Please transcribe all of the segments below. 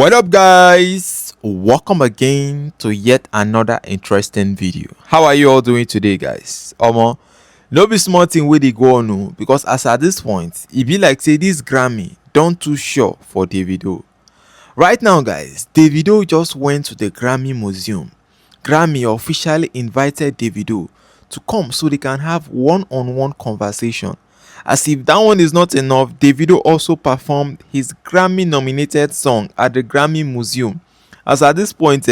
What up, guys? Welcome again to yet another interesting video. How are you all doing today, guys? No be small thing wey dey go on o, because as at this point e be like say this Grammy don too sure for Davido. Right now, guys, Davido just went to the Grammy Museum. Grammy officially invited Davido to come so they can have one-on-one conversation. As if that one is not enough, Davido also performed his Grammy-nominated song at the Grammy Museum. As at this point,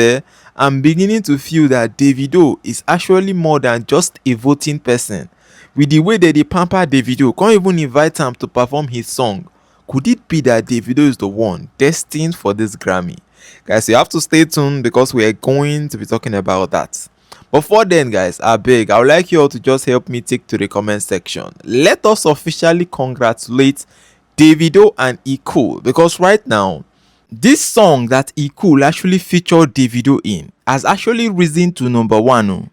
I'm beginning to feel that Davido is actually more than just a voting person. With the way that they pamper Davido, can't even invite him to perform his song. Could it be that Davido is the one destined for this Grammy? Guys, you have to stay tuned because we are going to be talking about that. Before then, guys, I would like you all to just help me take to the comment section. Let us officially congratulate Davido and Cool, because right now, this song that Cool actually featured Davido in has actually risen to #1.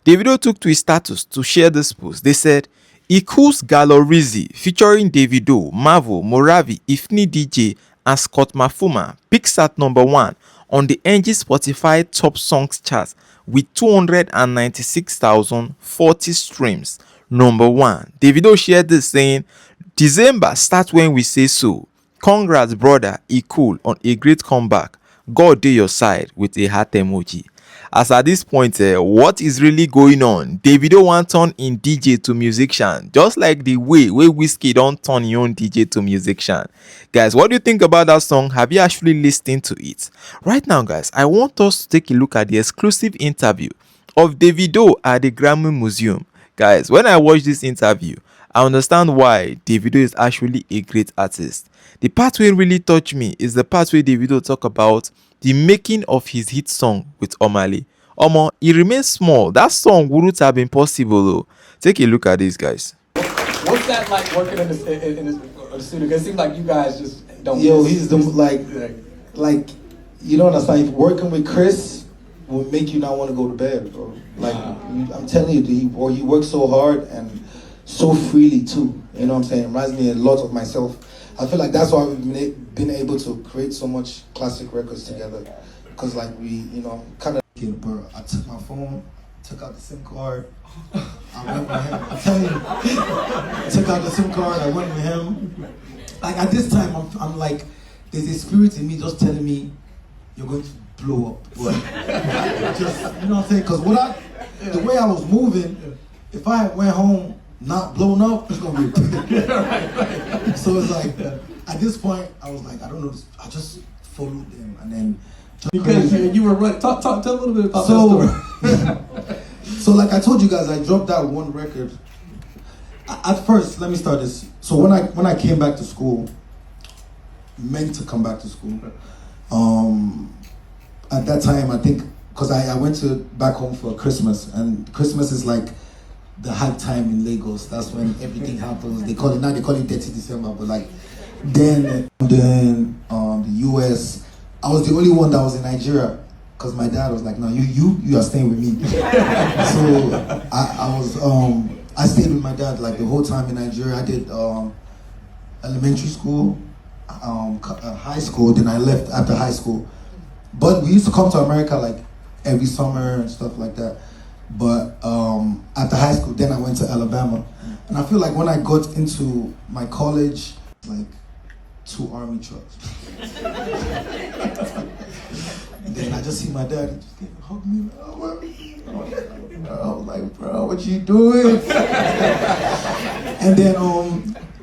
Davido took to his status to share this post. They said, Cool's Galorizi featuring Davido, Marvel, Moravi, Ifni DJ, and Scott Mafuma peaks at #1 on the NG Spotify Top Songs chart with 296,040 streams. #1. Davido shared this saying, December starts when we say so. Congrats, brother Cool, on a great comeback. God do your side, with a heart emoji. As at this point, what is really going on? Davido want turn in DJ to musician, just like the way Wizkid don't turn his own DJ to musician. Guys, what do you think about that song? Have you actually listened to it? Right now, guys, I want us to take a look at the exclusive interview of Davido at the Grammy Museum. Guys, when I watch this interview, I understand why Davido is actually a great artist. The part where really touched me is the part where Davido talk about the making of his hit song with omah. It remains small. That song wouldn't have been possible though. Take a look at this, guys. What's that like working in the studio? Cause it seems like you guys just don't. Yo, he's the like you don't understand. Working with Chris will make you not want to go to bed, bro. Like I'm telling you, he works so hard and so freely too. You know what I'm saying? It reminds me a lot of myself. I feel like that's why we've been able to create so much classic records together. Because like we, kind of... Bro, I took my phone, took out the SIM card, I went with him. I'm telling you, I took out the SIM card, I went with him. Like at this time, I'm like, there's a spirit in me just telling me, you're going to blow up. Like, just, you know what I'm saying? Because the way I was moving, if I went home not blown up, it's gonna be right. So it's like at this point I was like, I don't know, I just followed them and then because you were right. Tell a little bit about that story. So like I told you guys, I dropped that one record. At first, let me start this. So when I came back to school, meant to come back to school, at that time I think because I went back home for Christmas, and Christmas is like the hype time in Lagos. That's when everything happens. They call it 30 December, but like then the US, I was the only one that was in Nigeria because my dad was like, no, you are staying with me. So I stayed with my dad like the whole time in Nigeria. I did elementary school, high school, then I left after high school. But we used to come to America like every summer and stuff like that. But after high school, then I went to Alabama. And I feel like when I got into my college, like 2 army trucks. And then I just see my dad, he just came and hugged me. I was like, bro, what you doing? And then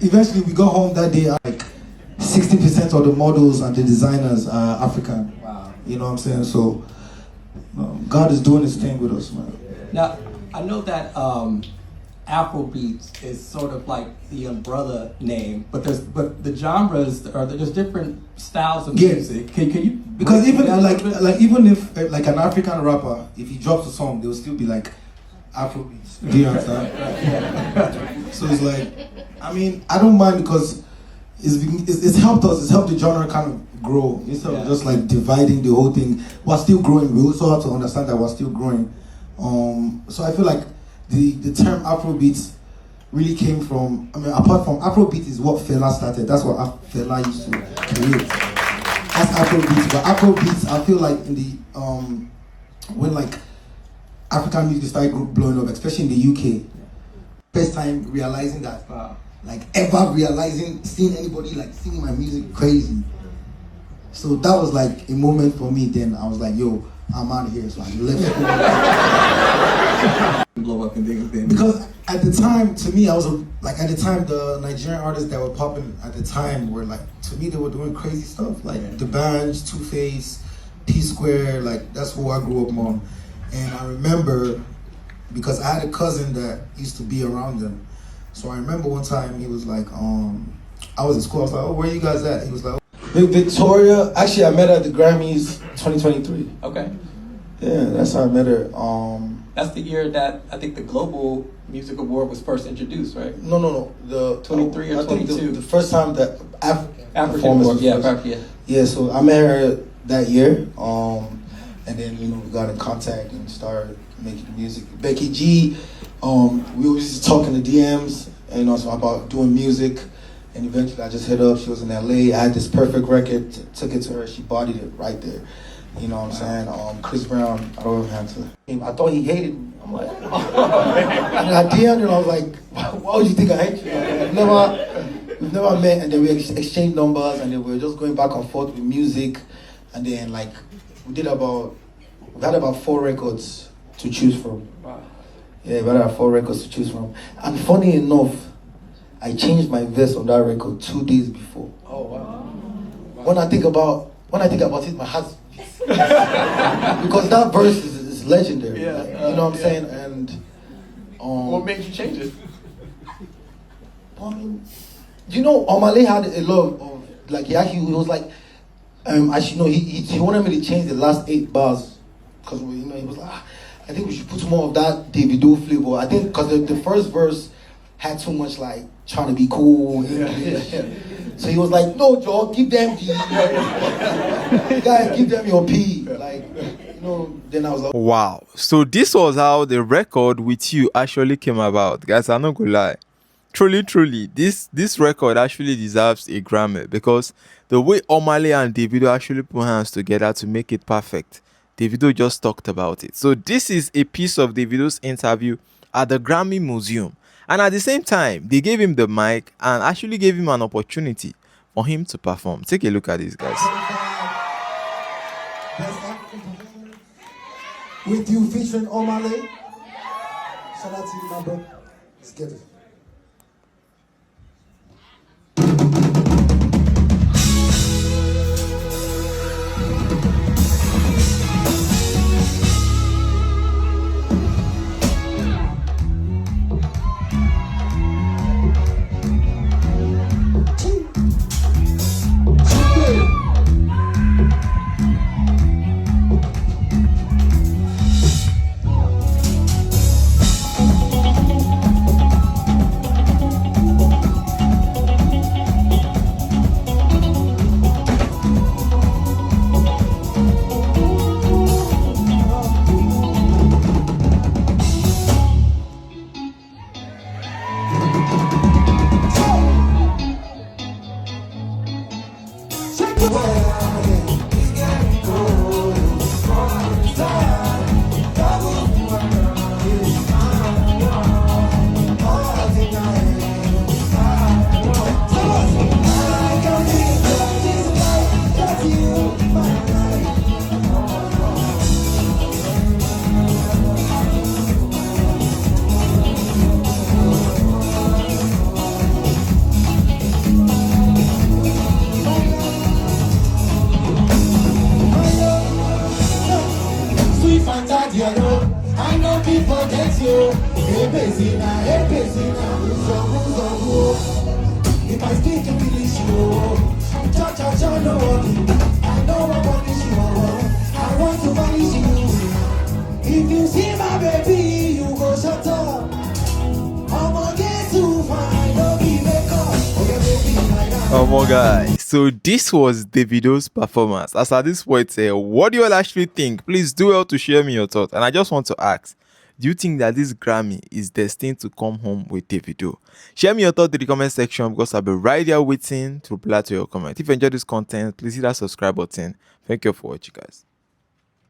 eventually we got home that day, like 60% of the models and the designers are African. Wow. You know what I'm saying? So God is doing his thing with us, man. Now, I know that Afrobeats is sort of like the umbrella name, but the genres there's different styles of music. Can you? Because even even if like an African rapper, if he drops a song, they'll still be like Afrobeats. Do you understand? So it's like, I mean, I don't mind because it's helped us. It's helped the genre kind of grow instead of just like dividing the whole thing. We're still growing. We also have to understand that we're still growing. So I feel like the term Afrobeats really came from, I mean, apart from Afrobeat is what Fela started. That's what Fela used to create. That's Afrobeats, but Afrobeats, I feel like in the when like African music started blowing up, especially in the UK. First time realizing that, like ever realizing, seeing anybody like singing my music crazy. So that was like a moment for me. Then I was like, yo, I'm out of here. So I left school. Blow up and then Because at the time, to me, I was like, at the time, the Nigerian artists that were popping at the time were like, to me, they were doing crazy stuff. Like the Bands, Two Face, P Square, like that's who I grew up on. And I remember, because I had a cousin that used to be around them. So I remember one time he was like, I was in school, I was like, oh, where you guys at? He was like, Victoria. Actually, I met her at the Grammys 2023. Okay. Yeah, that's how I met her. That's the year that I think the Global Music Award was first introduced, right? No. The 23 or I think 22. the first time that African was, yeah, Yeah, so I met her that year. And then, we got in contact and started making music. Becky G, we were just talking to DMs, and about doing music. And eventually I just hit up. She was in LA. I had this perfect record, took it to her. She bodied it right there. You know what I'm saying? Chris Brown, I don't have to. I thought he hated me. I'm like, and I DM'd her and I was like, why would you think I hate you? We've never met, and then we exchanged numbers, and then we were just going back and forth with music. And then like, we had about 4 records to choose from. Wow. Yeah, we had 4 records to choose from. And funny enough, I changed my verse on that record 2 days before. Oh wow. When I think about it, my heart because that verse is legendary. Yeah, like, you know what I'm saying? And What made you change it? I mean, Omale had a lot of like he was like he wanted me to change the last 8 bars because he was like, I think we should put more of that Davido flavor. I think because the first verse had too much like trying to be cool English. So he was like, no, Joe, give them the guys, give them your P. Like, then I was like, Wow. So this was how the record with you actually came about. Guys, I'm not gonna lie. Truly, this record actually deserves a Grammy because the way Omale and Davido actually put hands together to make it perfect. Davido just talked about it. So this is a piece of Davido's interview at the Grammy Museum. And at the same time, they gave him the mic and actually gave him an opportunity for him to perform. Take a look at this, guys. Best African performance with you featuring Omale. Shout out to you, my bro. Let's get it. I know people get you. Hey, busy now, hey, busy now. If I speak English, cha-cha-cha, no worry. I know I punish you. I want to punish you. If you see my baby, you go shut up. I'ma get too fine, don't be make up. Okay, baby, like that. Oh my guys, so this was Davido's performance. As at this point, what do you all actually think? Please do well to share me your thoughts. And I just want to ask, Do you think that this Grammy is destined to come home with Davido? Share me your thoughts in the comment section because I'll be right there waiting to reply to your comment. If you enjoyed this content, please hit that subscribe button. Thank you for watching, guys.